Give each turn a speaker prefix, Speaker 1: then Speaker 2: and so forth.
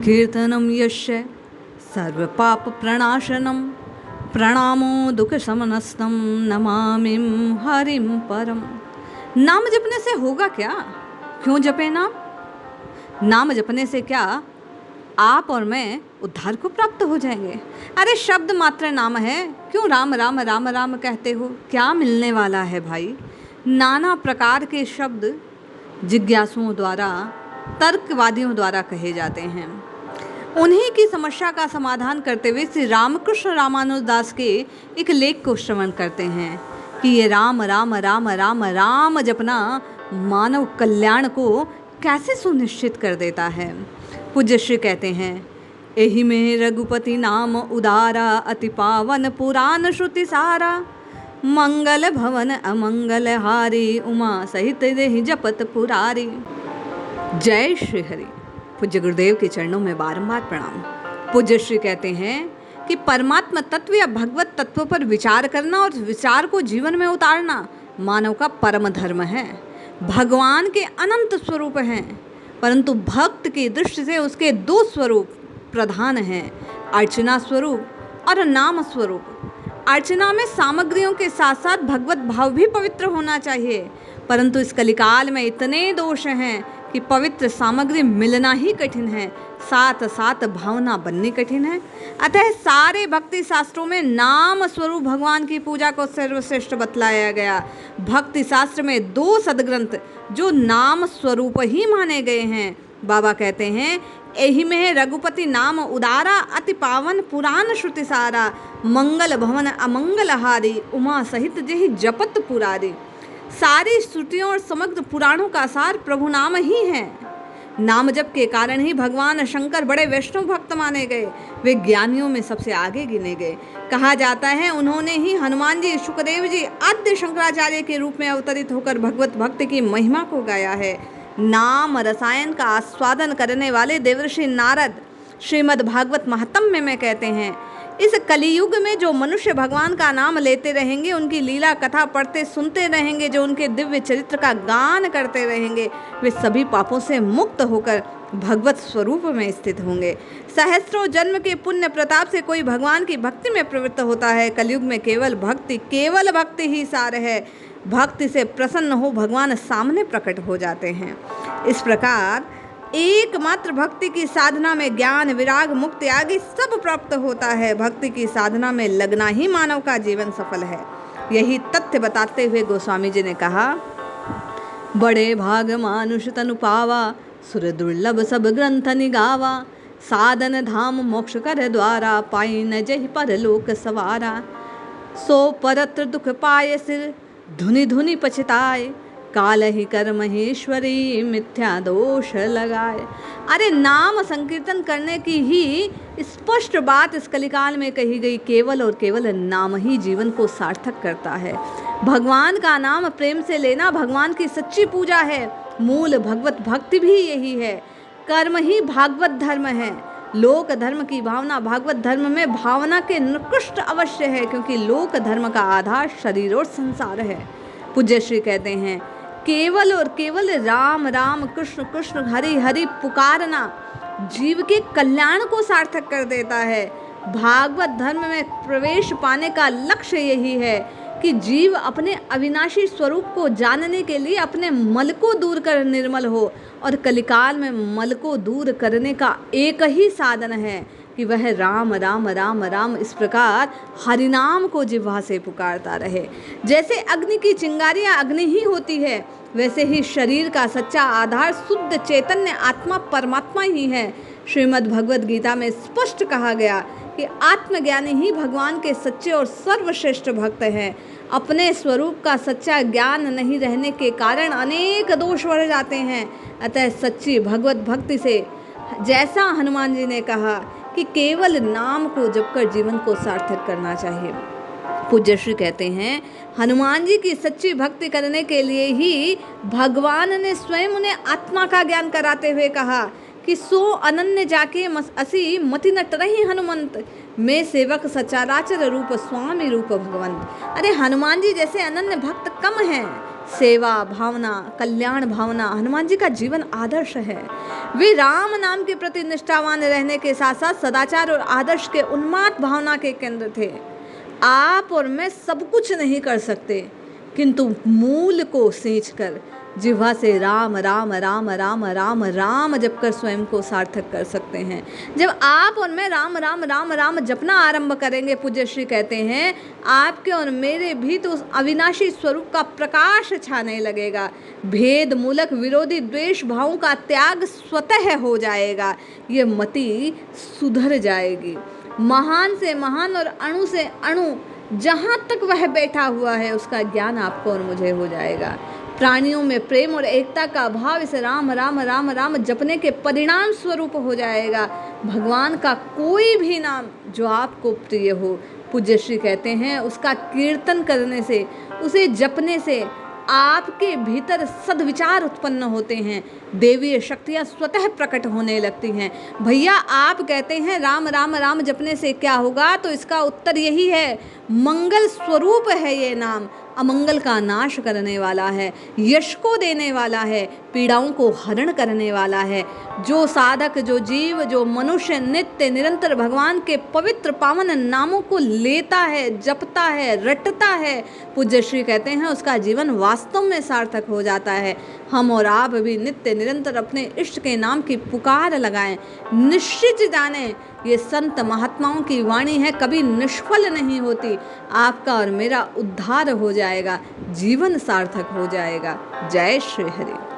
Speaker 1: कीर्तनं यस्य सर्वपापप्रणाशनं प्रणामो दुःखशमनस्तं नमामि हरिं परम। नाम जपने से होगा क्या? क्यों जपे नाम? नाम जपने से क्या आप और मैं उद्धार को प्राप्त हो जाएंगे? अरे शब्द मात्र नाम है, क्यों राम राम राम राम कहते हो? क्या मिलने वाला है भाई? नाना प्रकार के शब्द जिज्ञासुओं द्वारा, तर्कवादियों द्वारा कहे जाते हैं। उन्हीं की समस्या का समाधान करते हुए श्री रामकृष्ण रामानुजदास के एक लेख को श्रवण करते हैं कि ये राम राम राम राम राम जपना मानव कल्याण को कैसे सुनिश्चित कर देता है। पूज्य श्री कहते हैं, एहि में रघुपति नाम उदारा अति पावन पुराण श्रुति सारा मंगल भवन अमंगल हारी उमा सहित देहि जपत पुरारी। जय श्री हरि। पूज्य गुरुदेव के चरणों में बारंबार प्रणाम। पूज्य श्री कहते हैं कि परमात्मा तत्व या भगवत तत्व पर विचार करना और विचार को जीवन में उतारना मानव का परम धर्म है। भगवान के अनंत स्वरूप हैं, परंतु भक्त की दृष्टि से उसके दो स्वरूप प्रधान हैं, अर्चना स्वरूप और नाम स्वरूप। अर्चना में सामग्रियों के साथ साथ भगवत भाव भी पवित्र होना चाहिए, परंतु इस कलिकाल में इतने दोष हैं कि पवित्र सामग्री मिलना ही कठिन है, साथ साथ भावना बननी कठिन है। अतः सारे भक्ति शास्त्रों में नाम स्वरूप भगवान की पूजा को सर्वश्रेष्ठ बतलाया गया। भक्ति शास्त्र में दो सदग्रंथ जो नाम स्वरूप ही माने गए हैं। बाबा कहते हैं, एहि में रघुपति नाम उदारा अति पावन पुराण श्रुति सारा मंगल भवन अमंगल हारी उमा सहित जेहि जपत पुरारी। सारी श्रुतियों और समग्र पुराणों का सार प्रभु नाम ही है। नाम जप के कारण ही भगवान शंकर बड़े वैष्णव भक्त माने गए, वे ज्ञानियों में सबसे आगे गिने गए। कहा जाता है उन्होंने ही हनुमान जी, सुखदेव जी आद्य शंकराचार्य के रूप में अवतरित होकर भगवत भक्ति की महिमा को गाया है। नाम रसायन का आस्वादन करने वाले देवर्षि नारद श्रीमद् भागवत महात्म्य में कहते हैं, इस कलियुग में जो मनुष्य भगवान का नाम लेते रहेंगे, उनकी लीला कथा पढ़ते सुनते रहेंगे, जो उनके दिव्य चरित्र का गान करते रहेंगे, वे सभी पापों से मुक्त होकर भगवत स्वरूप में स्थित होंगे। सहस्त्रों जन्म के पुण्य प्रताप से कोई भगवान की भक्ति में प्रवृत्त होता है। कलयुग में केवल भक्ति ही सार है। भक्ति से प्रसन्न हो भगवान सामने प्रकट हो जाते हैं। इस प्रकार एकमात्र भक्ति की साधना में ज्ञान, विराग, मुक्ति आदि सब प्राप्त होता है। भक्ति की साधना में लगना ही मानव का जीवन सफल है। यही तथ्य बताते हुए गोस्वामी जी ने कहा, बड़े भाग मानुष तनु पावा सुर दुर्लभ सब ग्रंथ निगावा साधन धाम मोक्ष कर द्वारा पाई न जहि परलोक सवारा सो परत्र दुख पाए सिर धुनि धुनि पछताए काल ही कर महेश्वरी मिथ्या दोष लगाए। अरे नाम संकीर्तन करने की ही स्पष्ट बात इस कलिकाल में कही गई। केवल और केवल नाम ही जीवन को सार्थक करता है। भगवान का नाम प्रेम से लेना भगवान की सच्ची पूजा है। मूल भगवत भक्ति भी यही है। कर्म ही भागवत धर्म है। लोक धर्म की भावना भागवत धर्म में भावना के निकृष्ट अवश्य है, क्योंकि लोक धर्म का आधार शरीर और संसार है। पूज्य श्री कहते हैं, केवल और केवल राम राम कृष्ण कृष्ण हरि हरि पुकारना जीव के कल्याण को सार्थक कर देता है। भागवत धर्म में प्रवेश पाने का लक्ष्य यही है कि जीव अपने अविनाशी स्वरूप को जानने के लिए अपने मल को दूर कर निर्मल हो, और कलिकाल में मल को दूर करने का एक ही साधन है कि वह राम राम राम राम इस प्रकार हरिनाम को जिह्वा से पुकारता रहे। जैसे अग्नि की चिंगारियां अग्नि ही होती है, वैसे ही शरीर का सच्चा आधार शुद्ध चैतन्य आत्मा परमात्मा ही है। श्रीमद् भगवद गीता में स्पष्ट कहा गया कि आत्मज्ञानी ही भगवान के सच्चे और सर्वश्रेष्ठ भक्त हैं। अपने स्वरूप का सच्चा ज्ञान नहीं रहने के कारण अनेक दोष बढ़ जाते हैं। अतः सच्ची भगवत भक्ति से, जैसा हनुमान जी ने कहा कि केवल नाम को जपकर जीवन को सार्थक करना चाहिए। पूज्य श्री कहते हैं, हनुमान जी की सच्ची भक्ति करने के लिए ही भगवान ने स्वयं उन्हें आत्मा का ज्ञान कराते हुए कहा कि सो अनन्य जाके असी मति न तरहि हनुमंत मैं सेवक सचराचर रूप स्वामी रूप भगवंत। अरे हनुमान जी जैसे अनन्य भक्त कम हैं, सेवा भावना, कल्याण भावना हनुमान जी का जीवन आदर्श है। वे राम नाम के प्रति निष्ठावान रहने के साथ साथ सदाचार और आदर्श के उन्माद भावना के केंद्र थे। आप और मैं सब कुछ नहीं कर सकते, किंतु मूल को सींचकर जिह्वा से राम राम राम राम राम राम जप कर स्वयं को सार्थक कर सकते हैं। जब आप और मैं राम राम राम राम जपना आरंभ करेंगे, पूज्य श्री कहते हैं, आपके और मेरे भी तो उस अविनाशी स्वरूप का प्रकाश छाने लगेगा। भेद मूलक विरोधी द्वेष भावों का त्याग स्वतः हो जाएगा। ये मति सुधर जाएगी। महान से महान और अणु से अणु जहाँ तक वह बैठा हुआ है उसका ज्ञान आपको और मुझे हो जाएगा। प्राणियों में प्रेम और एकता का भाव इस राम राम राम राम जपने के परिणाम स्वरूप हो जाएगा। भगवान का कोई भी नाम जो आपको प्रिय हो, पूज्य श्री कहते हैं, उसका कीर्तन करने से, उसे जपने से आपके भीतर सद्विचार उत्पन्न होते हैं, देवीय शक्तियाँ स्वतः प्रकट होने लगती हैं। भैया आप कहते हैं राम राम राम जपने से क्या होगा, तो इसका उत्तर यही है, मंगल स्वरूप है ये नाम, अमंगल का नाश करने वाला है, यश को देने वाला है, पीड़ाओं को हरण करने वाला है। जो साधक, जो जीव, जो मनुष्य नित्य निरंतर भगवान के पवित्र पावन नामों को लेता है, जपता है, रटता है, पूज्य श्री कहते हैं, उसका जीवन वास्तव में सार्थक हो जाता है। हम और आप भी नित्य निरंतर अपने इष्ट के नाम की पुकार लगाएं। निश्चित जाने ये संत महात्माओं की वाणी है, कभी निष्फल नहीं होती। आपका और मेरा उद्धार हो जाएगा, जीवन सार्थक हो जाएगा। जय श्री हरि।